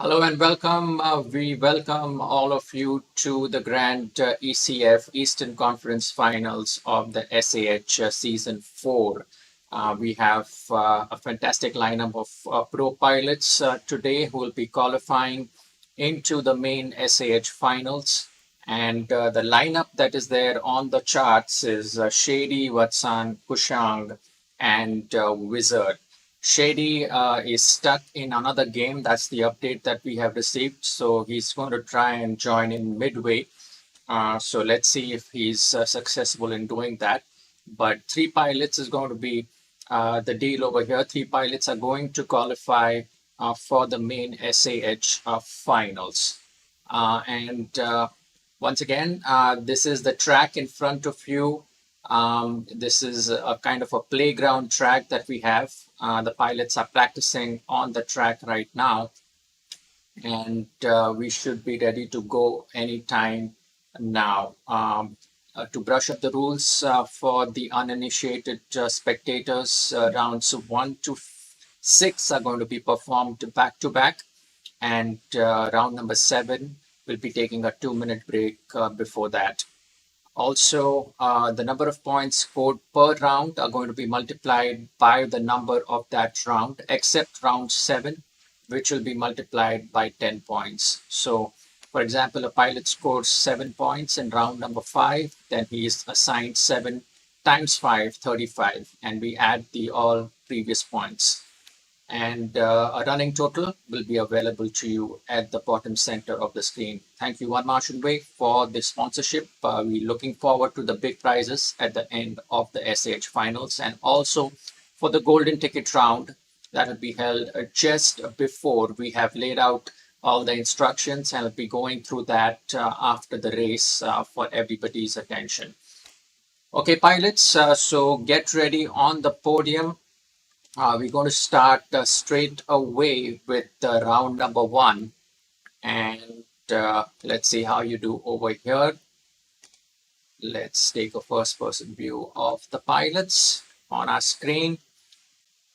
Hello and welcome. We welcome all of you to the Grand ECF Eastern Conference Finals of the SAH Season 4. We have a fantastic lineup of pro pilots today who will be qualifying into the main SAH Finals. And the lineup that is there on the charts is Shady, Vatsan, Kushang, and Wizard. Shady is stuck in another game. That's the update that we have received. So he's going to try and join in midway. So let's see if he's successful in doing that. But three pilots is going to be the deal over here. Three pilots are going to qualify for the main SAH finals. And once again, this is the track in front of you. This is a kind of a playground track that we have. The pilots are practicing on the track right now, and we should be ready to go anytime now. To brush up the rules for the uninitiated spectators, rounds 1 to 6 are going to be performed back to back, and round number 7 will be taking a 2-minute break before that. Also, the number of points scored per round are going to be multiplied by the number of that round, except round 7, which will be multiplied by 10 points. So, for example, a pilot scores 7 points in round number 5, then he is assigned 7 times 5, 35, and we add the all previous points. And a running total will be available to you at the bottom center of the screen. Thank you, One Martian Way, for the sponsorship. We're looking forward to the big prizes at the end of the SH finals, and also for the golden ticket round that will be held just before. We have laid out all the instructions, and I'll be going through that after the race for everybody's attention. Okay, pilots, so get ready on the podium. We're going to start straight away with round number 1. And let's see how you do over here. Let's take a first person view of the pilots on our screen,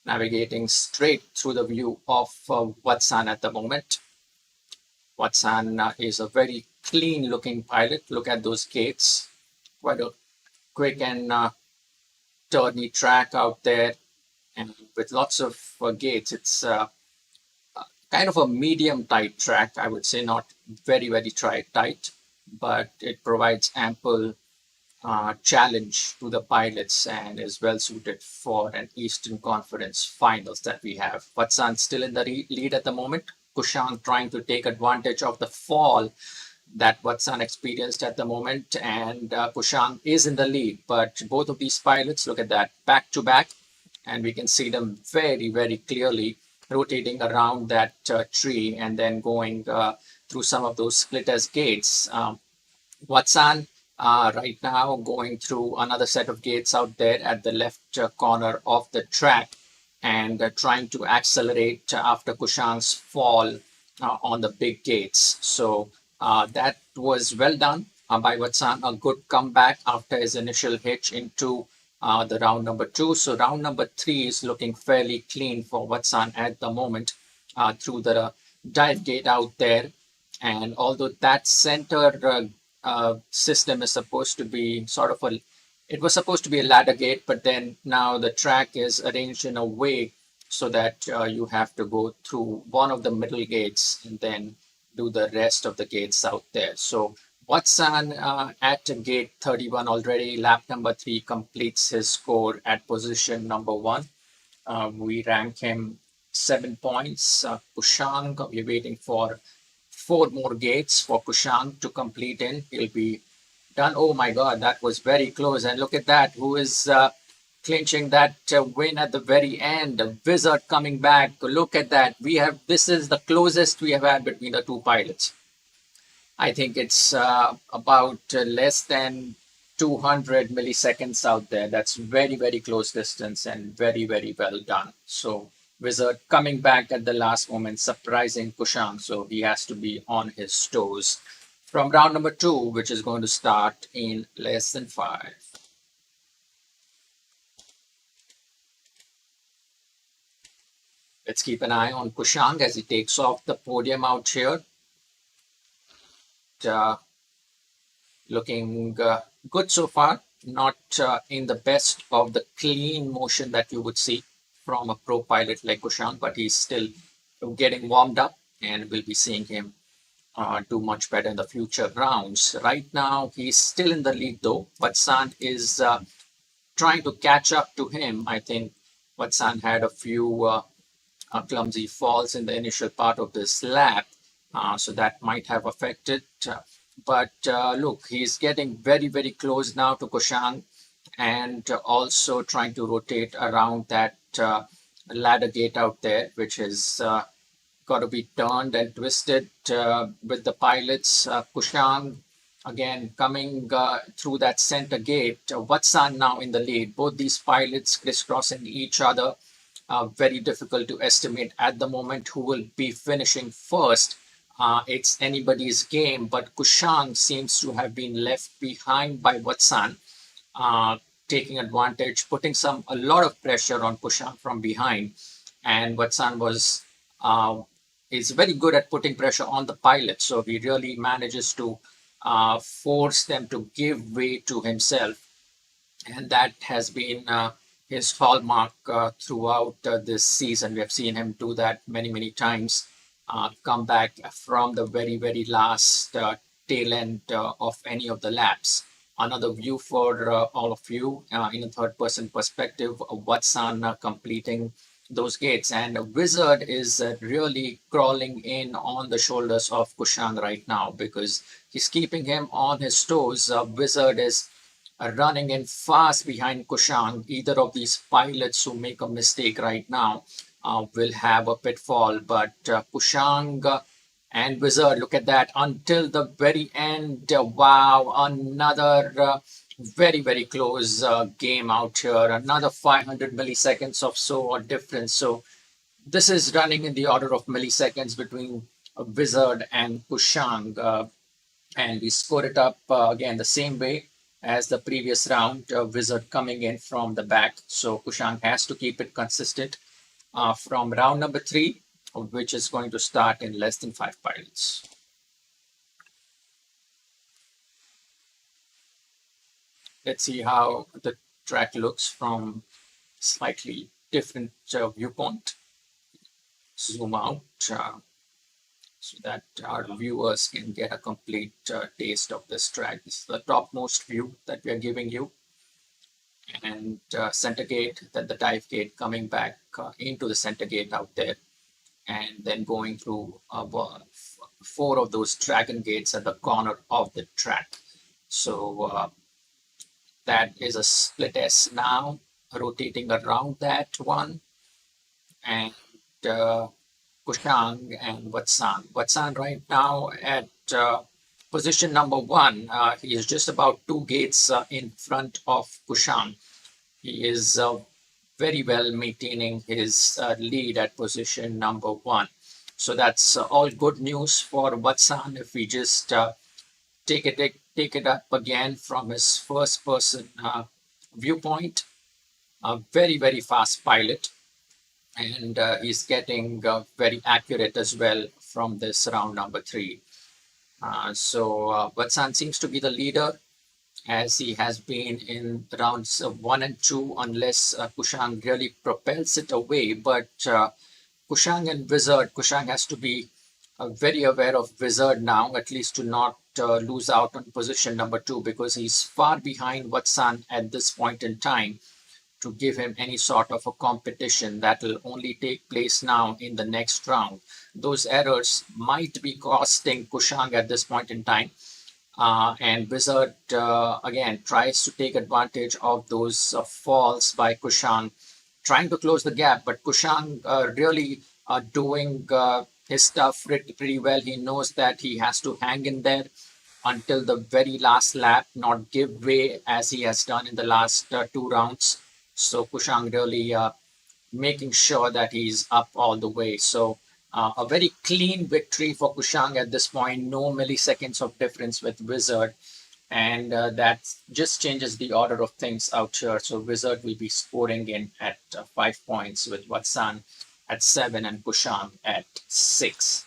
navigating straight through the view of Watsan at the moment. Watsan is a very clean looking pilot. Look at those gates. Quite a quick and turny track out there. And with lots of gates, it's kind of a medium tight track, I would say, not very tight, but it provides ample challenge to the pilots and is well suited for an Eastern Conference finals that we have. Vatsan still in the lead at the moment. Kushang trying to take advantage of the fall that Vatsan experienced at the moment, and Kushang is in the lead. But both of these pilots, look at that, back to back, and we can see them very clearly rotating around that tree and then going through some of those splitters gates. Watsan right now going through another set of gates out there at the left corner of the track and trying to accelerate after Kushang's fall on the big gates. So that was well done by Watsan, a good comeback after his initial hitch into the round number 2. So round number 3 is looking fairly clean for Watsan at the moment through the dive gate out there. And although that center system is supposed to be sort of it was supposed to be a ladder gate, but then now the track is arranged in a way so that you have to go through one of the middle gates and then do the rest of the gates out there. So Watsan at gate 31 already, lap number 3, completes his score at position number 1. We rank him 7 points. Kushang, we're waiting for 4 more gates for Kushang to complete in. He'll be done. Oh my God, that was very close. And look at that, who is clinching that win at the very end. A Wizard coming back. Look at that. This is the closest we have had between the two pilots. I think it's about less than 200 milliseconds out there. That's very close distance and very well done. So Wizard coming back at the last moment, surprising Kushang. So he has to be on his toes from round number 2, which is going to start in less than 5. Let's keep an eye on Kushang as he takes off the podium out here. Uh, Looking good so far. Not in the best of the clean motion that you would see from a pro pilot like Kushang, but he's still getting warmed up, and we'll be seeing him do much better in the future rounds. Right now, he's still in the lead though. Vatsan is trying to catch up to him. I think Vatsan had a few clumsy falls in the initial part of this lap, so that might have affected. But look, he's getting very, very close now to Kushang, and also trying to rotate around that ladder gate out there, which is got to be turned and twisted with the pilots. Kushang again coming through that center gate. Vatsan now in the lead. Both these pilots crisscrossing each other. Very difficult to estimate at the moment who will be finishing first. It's anybody's game, but Kushang seems to have been left behind by Vatsan, uh, taking advantage, putting a lot of pressure on Kushang from behind. And Vatsan was is very good at putting pressure on the pilot, so he really manages to force them to give way to himself, and that has been his hallmark throughout this season. We have seen him do that many, many times, come back from the very, very last tail end of any of the laps. Another view for all of you in a third person perspective, Watson completing those gates. And Wizard is really crawling in on the shoulders of Kushang right now because he's keeping him on his toes. Wizard is running in fast behind Kushang. Either of these pilots who make a mistake right now will have a pitfall. But Kushang and Wizard, look at that, until the very end. Wow, another very, very close game out here. Another 500 milliseconds of so or difference. So this is running in the order of milliseconds between Wizard and Kushang. And we score it up again the same way as the previous round. Wizard coming in from the back. So Kushang has to keep it consistent from round number 3, which is going to start in less than 5 pilots. Let's see how the track looks from slightly different viewpoint. Zoom out so that our viewers can get a complete taste of this track. This is the topmost view that we are giving you. And center gate, then the dive gate coming back into the center gate out there, and then going through 4 of those dragon gates at the corner of the track. So that is a split S now, rotating around that one. And Kushang and Vatsan. Vatsan right now at position number 1. He is just about 2 gates in front of Kushang. He is very well maintaining his lead at position number 1. So that's all good news for Vatsan. If we just take it up again from his first person viewpoint, a very, very fast pilot. And he's getting very accurate as well from this round number 3. So Vatsan seems to be the leader, as he has been in rounds 1 and 2, unless Kushang really propels it away. But Kushang and Wizard, Kushang has to be very aware of Wizard now, at least to not lose out on position number 2, because he's far behind Vatsan at this point in time to give him any sort of a competition that will only take place now in the next round. Those errors might be costing Kushang at this point in time. And Wizard, again, tries to take advantage of those falls by Kushang, trying to close the gap. But Kushang really doing his stuff pretty well. He knows that he has to hang in there until the very last lap, not give way as he has done in the last 2 rounds. So Kushang really making sure that he's up all the way. So a very clean victory for Kushang at this point. No milliseconds of difference with Wizard. And that just changes the order of things out here. So Wizard will be scoring in at 5 points, with Vatsan at 7 and Kushang at 6.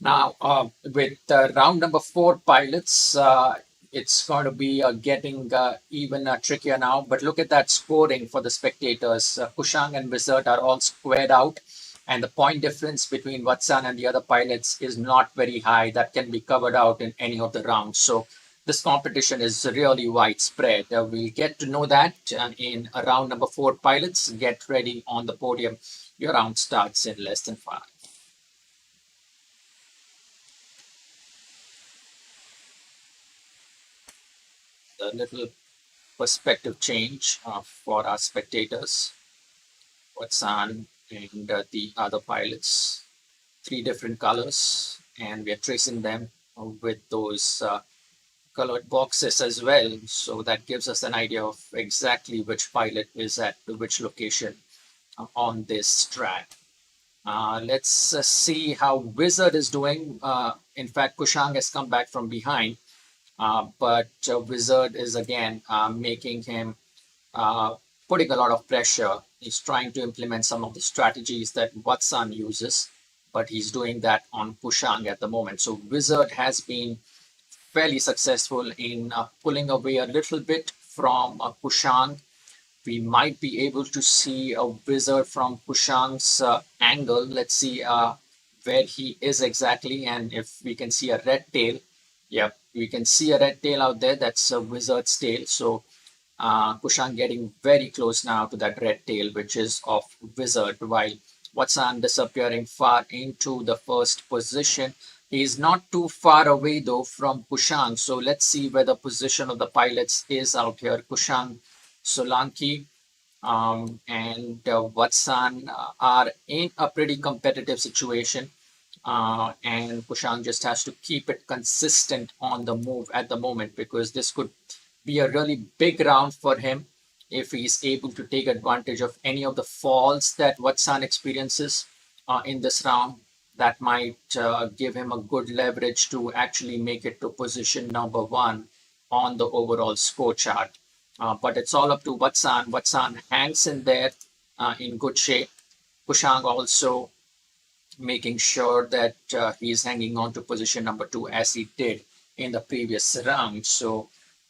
Now, with round number 4 pilots, it's going to be getting even trickier now. But look at that scoring for the spectators. Kushang and Wizard are all squared out, and the point difference between Vatsan and the other pilots is not very high. That can be covered out in any of the rounds. So this competition is really widespread. We'll get to know that in round number 4 pilots. Get ready on the podium. Your round starts in less than 5. A little perspective change for our spectators. Watson and the other pilots, 3 different colors, and we are tracing them with those colored boxes as well. So that gives us an idea of exactly which pilot is at which location on this track. Let's see how Wizard is doing. In fact, Kushang has come back from behind, but Wizard is again making him putting a lot of pressure. He's trying to implement some of the strategies that Watson uses, but he's doing that on Kushang at the moment. So Wizard has been fairly successful in pulling away a little bit from Kushang. We might be able to see a Wizard from Kushang's angle. Let's see where he is exactly, and if we can see a red tail. Yep, we can see a red tail out there. That's a Wizard's tail. So Kushang getting very close now to that red tail, which is of Wizard, while Watson disappearing far into the first position. He is not too far away though from Kushang. So let's see where the position of the pilots is out here. Kushang, Solanki, and Watson are in a pretty competitive situation. And Kushang just has to keep it consistent on the move at the moment, because this could be a really big round for him if he's able to take advantage of any of the falls that Watson experiences in this round. That might give him a good leverage to actually make it to position number 1 on the overall score chart. But it's all up to Watson. Watson hangs in there in good shape. Kushang also making sure that he's hanging on to position number 2 as he did in the previous round. So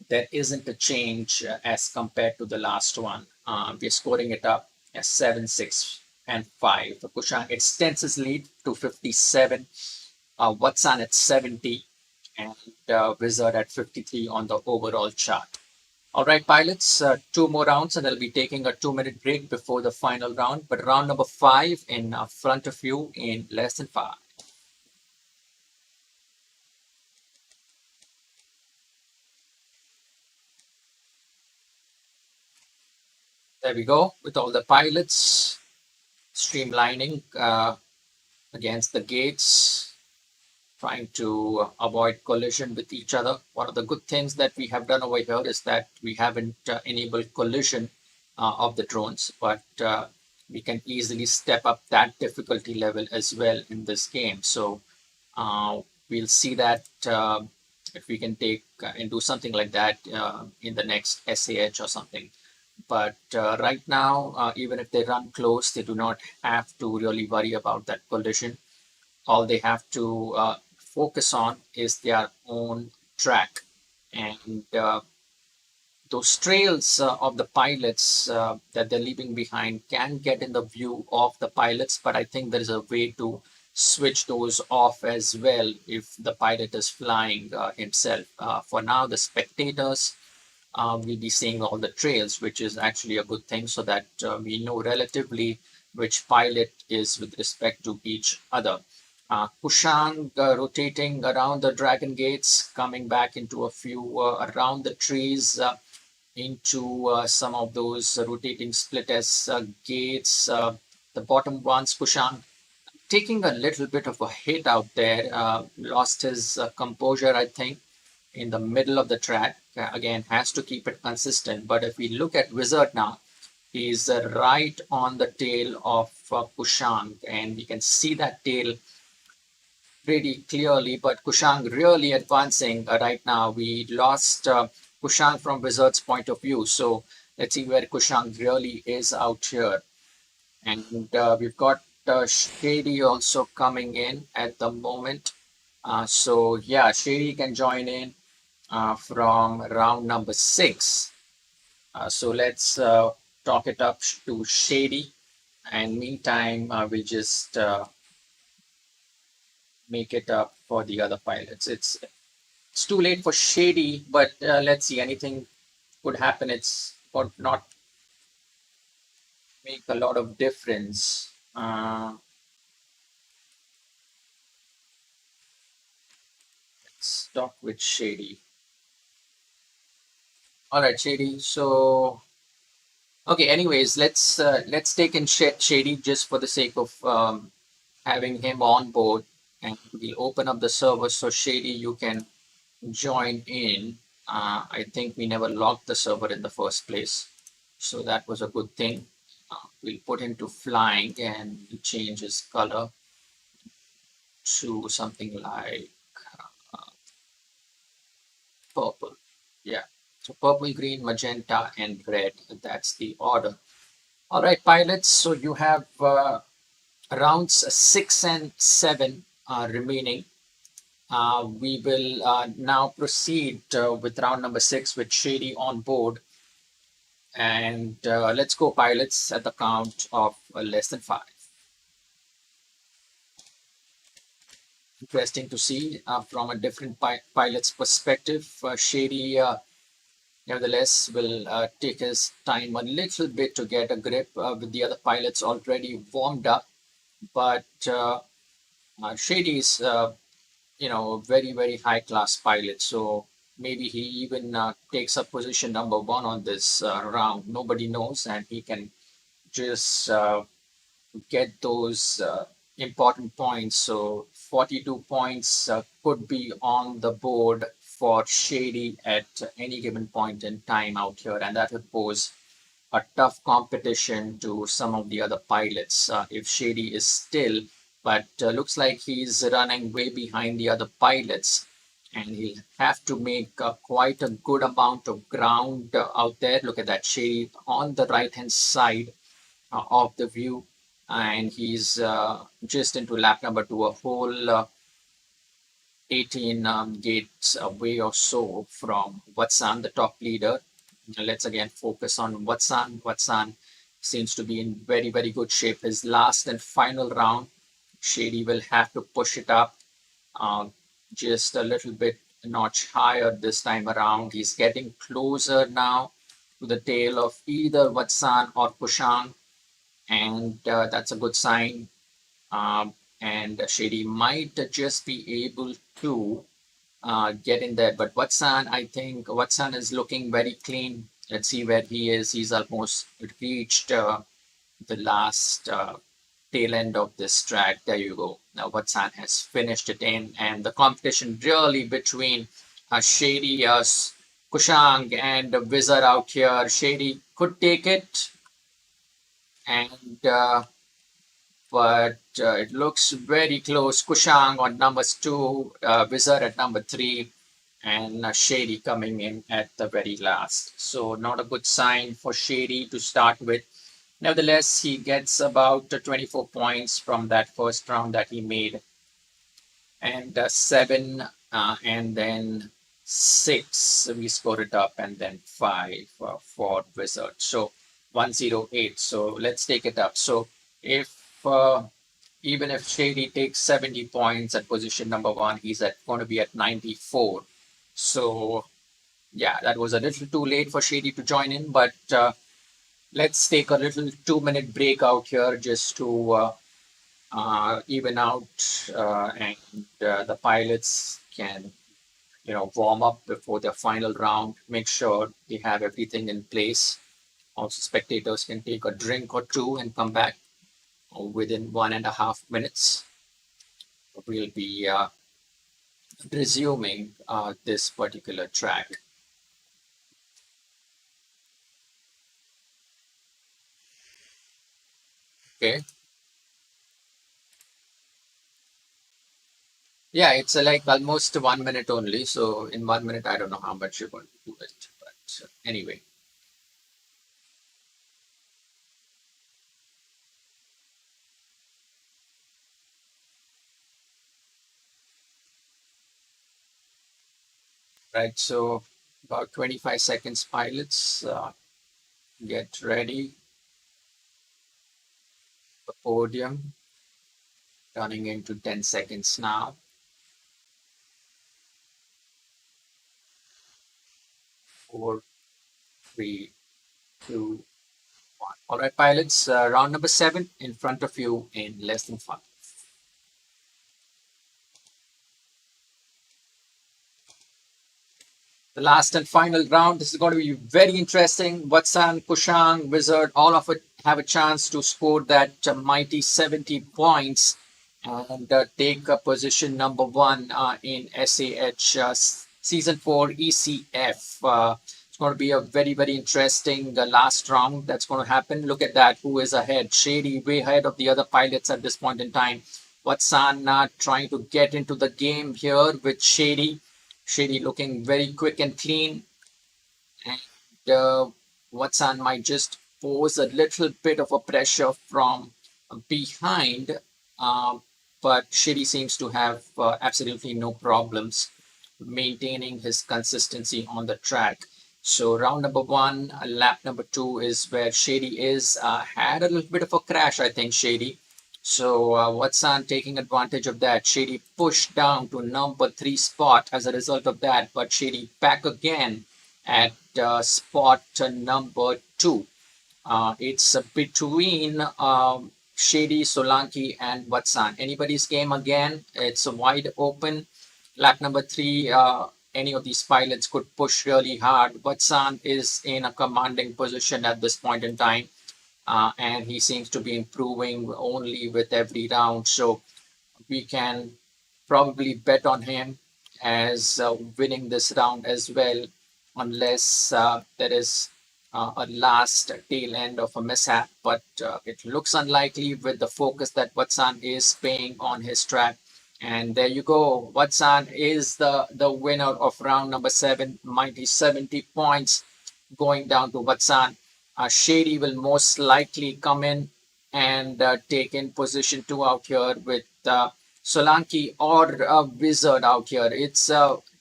there isn't a change as compared to the last one. We're scoring it up as 7, 6, and 5. Kushang extends his lead to 57, Watson at 70, and Wizard at 53 on the overall chart. All right, pilots, 2 more rounds, and I'll be taking a 2-minute break before the final round. But round number 5 in front of you in less than 5. There we go, with all the pilots streamlining against the gates, trying to avoid collision with each other. One of the good things that we have done over here is that we haven't enabled collision of the drones, but we can easily step up that difficulty level as well in this game. So we'll see that if we can take and do something like that in the next SAH or something. But right now, even if they run close, they do not have to really worry about that collision. All they have to focus on is their own track. And those trails of the pilots that they're leaving behind can get in the view of the pilots, but I think there is a way to switch those off as well if the pilot is flying himself. For now, the spectators will be seeing all the trails, which is actually a good thing, so that we know relatively which pilot is with respect to each other. Kushang rotating around the dragon gates, coming back into a few around the trees, into some of those rotating split S gates. The bottom ones, Kushang taking a little bit of a hit out there, lost his composure, I think, in the middle of the track. Again, has to keep it consistent. But if we look at Wizard now, he's right on the tail of Kushang, and we can see that tail pretty clearly. But Kushang really advancing right now. We lost Kushang from Wizard's point of view. So let's see where Kushang really is out here. And we've got Shady also coming in at the moment. So yeah, Shady can join in from round number 6. So let's talk it up to Shady. And meantime, we'll just make it up for the other pilots. It's too late for Shady, but let's see. Anything could happen. It's would not make a lot of difference. Let's talk with Shady. All right, Shady. So okay. Anyways, let's take in Shady just for the sake of having him on board, and we'll open up the server so Shady you can join in. I think we never locked the server in the first place, so that was a good thing. We'll put him to flying and change his color to something like purple. Yeah, so purple, green, magenta, and red. That's the order. All right, pilots. So you have rounds 6 and 7 remaining. We will now proceed with round number 6 with Shady on board. And let's go, pilots, at the count of less than 5. Interesting to see from a different pilot's perspective. Shady, nevertheless, will take his time a little bit to get a grip with the other pilots already warmed up. But Shady is, very, very high class pilot. So maybe he even takes up position number 1 on this round. Nobody knows, and he can just get those important points. So 42 points could be on the board for Shady at any given point in time out here, and that would pose a tough competition to some of the other pilots if Shady is still, but looks like he's running way behind the other pilots. And he'll have to make quite a good amount of ground out there. Look at that, Shady on the right hand side of the view, and he's just into lap number 2, a whole 18 gates away or so from Watson, the top leader. Let's again focus on Watson. Watson seems to be in very, very good shape. His last and final round, Shady will have to push it up uh, just a little bit notch higher this time around. He's getting closer now to the tail of either Watson or Kushang, and that's a good sign. Um, and Shady might just be able to get in there. But Watson, I think Watson is looking very clean. Let's see where he is. He's almost reached the last tail end of this track. There you go. Now Watson has finished it in, and the competition really between Shady, Kushang, and Wizard out here. Shady could take it, and but it looks very close. Kushang on numbers 2, Wizard at number 3, and Shady coming in at the very last. So not a good sign for Shady to start with. Nevertheless, he gets about 24 points from that first round that he made, and 7, and then 6. We scored it up, and then 5 for Wizard. So 108. So let's take it up. So if even if Shady takes 70 points at position number 1, he's going to be at 94. So yeah, that was a little too late for Shady to join in, but let's take a little 2-minute break out here just to even out, and the pilots can, warm up before their final round, make sure they have everything in place. Also, spectators can take a drink or two and come back within 1.5 minutes. We'll be resuming this particular track. Okay. Yeah, it's like almost 1 minute only. So in 1 minute, I don't know how much you're going to do it. But anyway. Right, so about 25 seconds, pilots. Get ready. The podium turning into 10 seconds now. 4, 3, 2, 1. All right, pilots, round number 7 in front of you in less than 5. The last and final round. This is going to be very interesting. Watson, Kushang, Wizard, all of it have a chance to score that mighty 70 points and take position number 1 in SAH Season 4 ECF. It's going to be a very, very interesting last round that's going to happen. Look at that. Who is ahead? Shady, way ahead of the other pilots at this point in time. Watson trying to get into the game here with Shady. Shady looking very quick and clean. And Watson might just pose a little bit of a pressure from behind. Uh, but Shady seems to have absolutely no problems maintaining his consistency on the track. So round number 1, lap number 2 is where Shady is. Had a little bit of a crash, I think, Shady. So Watson taking advantage of that. Shady pushed down to number 3 spot as a result of that, but Shady back again at spot number 2. It's between Shady, Solanki, and Watson. Anybody's game again. It's wide open. Lap number 3, any of these pilots could push really hard. Watson is in a commanding position at this point in time, and he seems to be improving only with every round. So we can probably bet on him as winning this round as well, unless there is a last tail end of a mishap. But it looks unlikely with the focus that Watson is paying on his track. And there you go. Watson is the winner of round number 7, mighty 70 points going down to Watson. Shady will most likely come in and take in position 2 out here with Solanki or Wizard out here. It's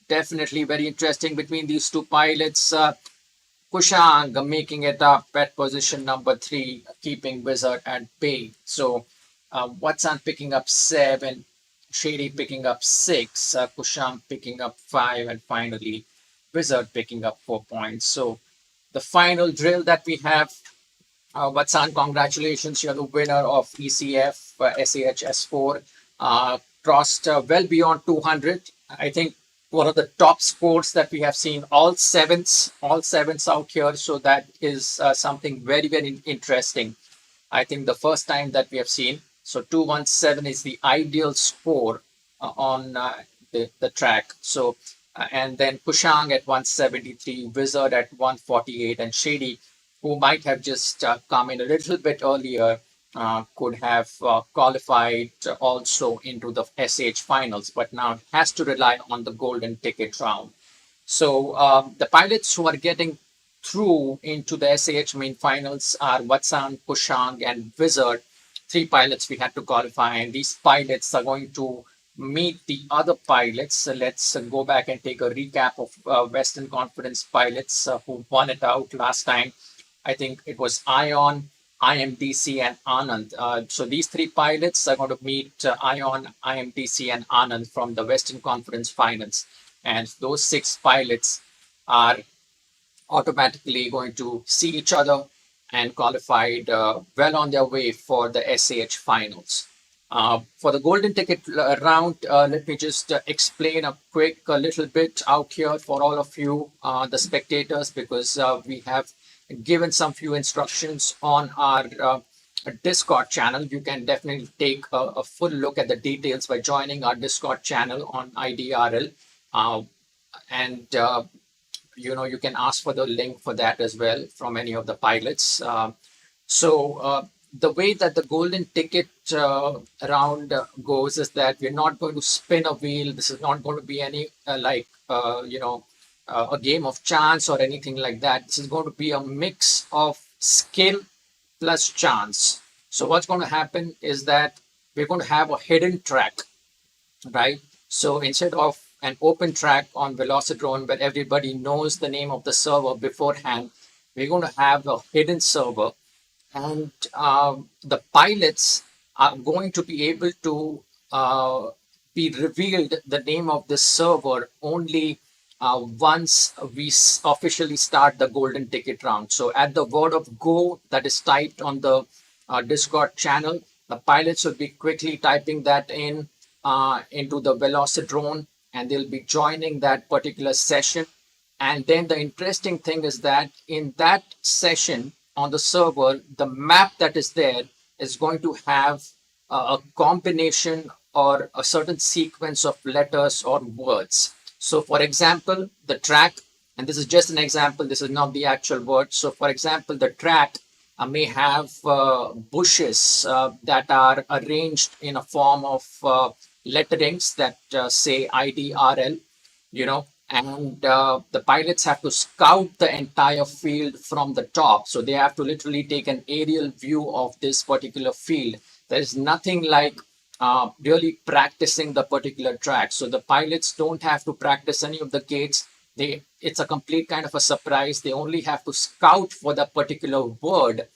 definitely very interesting between these two pilots. Kushang making it up at position number 3, keeping Wizard at bay. So Watson picking up 7, Shady picking up 6, Kushang picking up 5, and finally Wizard picking up 4 points. So the final drill that we have. Vatsan, congratulations. You're the winner of ECF SAH S4. Crossed well beyond 200. I think one of the top scores that we have seen, all sevens out here. So that is something very, very interesting. I think the first time that we have seen. So 217 is the ideal score on the track. So and then Kushang at 173, Wizard at 148, and Shady, who might have just come in a little bit earlier, could have qualified also into the SH finals, but now has to rely on the golden ticket round. So the pilots who are getting through into the SAH main finals are Watson, Kushang, and Wizard. 3 pilots we had to qualify, and these pilots are going to meet the other pilots. So let's go back and take a recap of Western Conference pilots who won it out last time. I think it was Ion, IMDC, and Anand. So these 3 pilots are going to meet Ion, IMDC, and Anand from the Western Conference finals. And those 6 pilots are automatically going to see each other and qualified well on their way for the SAH finals. For the golden ticket round, let me just explain a little bit out here for all of you, the spectators, because we have given some few instructions on our Discord channel. You can definitely take a full look at the details by joining our Discord channel on IDRL. And you can ask for the link for that as well from any of the pilots. So the way that the golden ticket round goes is that we're not going to spin a wheel. This is not going to be any a game of chance or anything like that. This is going to be a mix of skill plus chance. So what's going to happen is that we're going to have a hidden track, right? So instead of an open track on Velocidrone where everybody knows the name of the server beforehand. We're going to have a hidden server, and the pilots are going to be able to be revealed the name of this server only once we officially start the golden ticket round. So at the word of go that is typed on the Discord channel, the pilots will be quickly typing that in into the Velocidrone, and they'll be joining that particular session. And then the interesting thing is that in that session on the server, the map that is there is going to have a combination or a certain sequence of letters or words. So, for example, the track, and this is just an example, this is not the actual word. So, for example, the track may have bushes that are arranged in a form of letterings that say IDRL, and the pilots have to scout the entire field from the top. So they have to literally take an aerial view of this particular field. There is nothing like really practicing the particular track. So the pilots don't have to practice any of the gates. It's a complete kind of a surprise. They only have to scout for the particular word,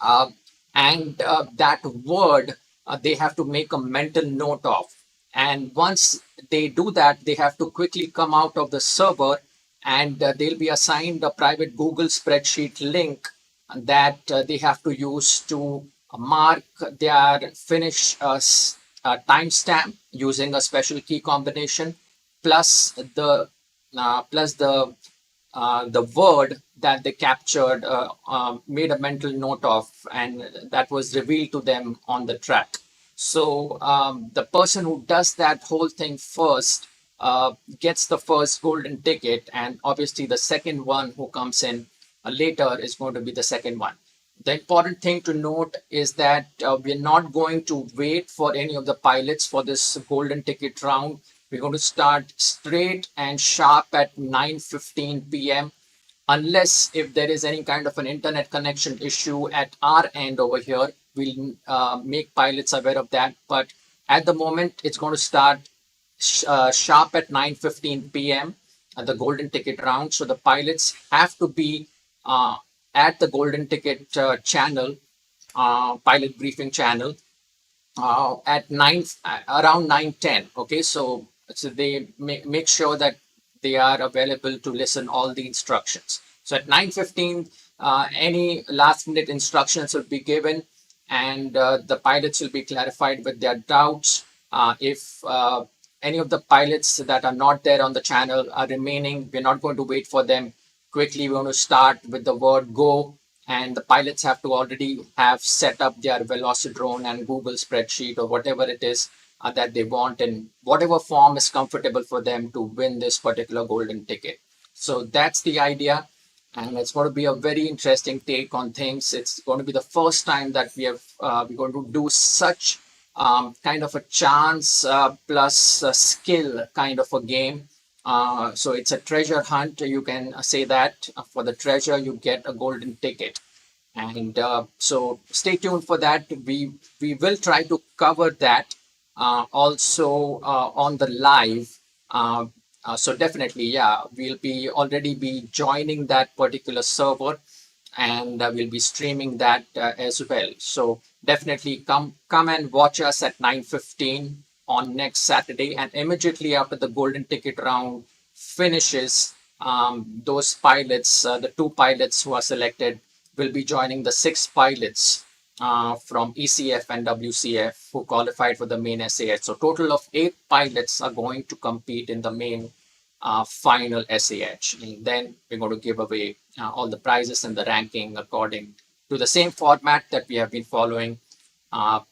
uh, and that word they have to make a mental note of. And once they do that, they have to quickly come out of the server, and they'll be assigned a private Google spreadsheet link that they have to use to mark their finish timestamp using a special key combination, plus the word that they captured, made a mental note of, and that was revealed to them on the track. So the person who does that whole thing first gets the first golden ticket, and obviously the second one who comes in later is going to be the second one. The important thing to note is that we're not going to wait for any of the pilots for this golden ticket round. We're going to start straight and sharp at 9:15 p.m. Unless if there is any kind of an internet connection issue at our end over here, we'll make pilots aware of that. But at the moment, it's going to start sharp at 9:15 p.m. at the golden ticket round. So the pilots have to be at the golden ticket channel, pilot briefing channel, at around 9:10. Okay, so they make sure that they are available to listen all the instructions. So at 9:15, any last minute instructions will be given, and the pilots will be clarified with their doubts. If any of the pilots that are not there on the channel are remaining, we're not going to wait for them. Quickly, we're going to start with the word go, and the pilots have to already have set up their Velocidrone and Google spreadsheet or whatever it is that they want in whatever form is comfortable for them to win this particular golden ticket. So that's the idea, and it's going to be a very interesting take on things. It's going to be the first time that we're going to do such kind of a chance plus skill kind of a game. So it's a treasure hunt. You can say that for the treasure you get a golden ticket, and so stay tuned for that. We will try to cover that also on the live. So definitely, yeah, we'll be already be joining that particular server, and we'll be streaming that as well. So definitely come and watch us at 9:15 on next Saturday, and immediately after the golden ticket round finishes, those pilots, the two pilots who are selected, will be joining the six pilots from ECF and WCF who qualified for the main SAH. So total of 8 pilots are going to compete in the main final SAH. And then we're going to give away all the prizes and the ranking according to the same format that we have been following.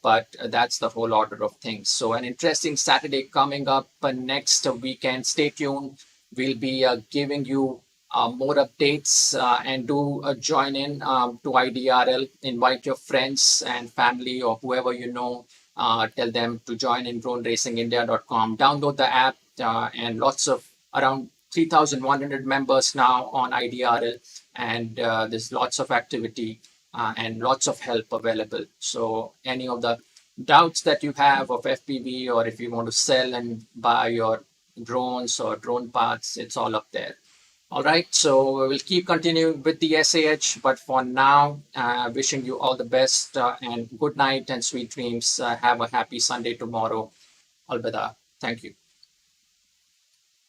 But that's the whole order of things. So an interesting Saturday coming up next weekend. Stay tuned. We'll be giving you more updates, and do join in to IDRL. Invite your friends and family or whoever you know. Tell them to join in droneracingindia.com. Download the app, and lots of around 3,100 members now on IDRL, and there's lots of activity and lots of help available. So any of the doubts that you have of FPV, or if you want to sell and buy, or drones or drone parts, it's all up there. All right, so we'll keep continuing with the SAH, but for now, wishing you all the best and good night and sweet dreams. Have a happy Sunday tomorrow. Alvida. Thank you.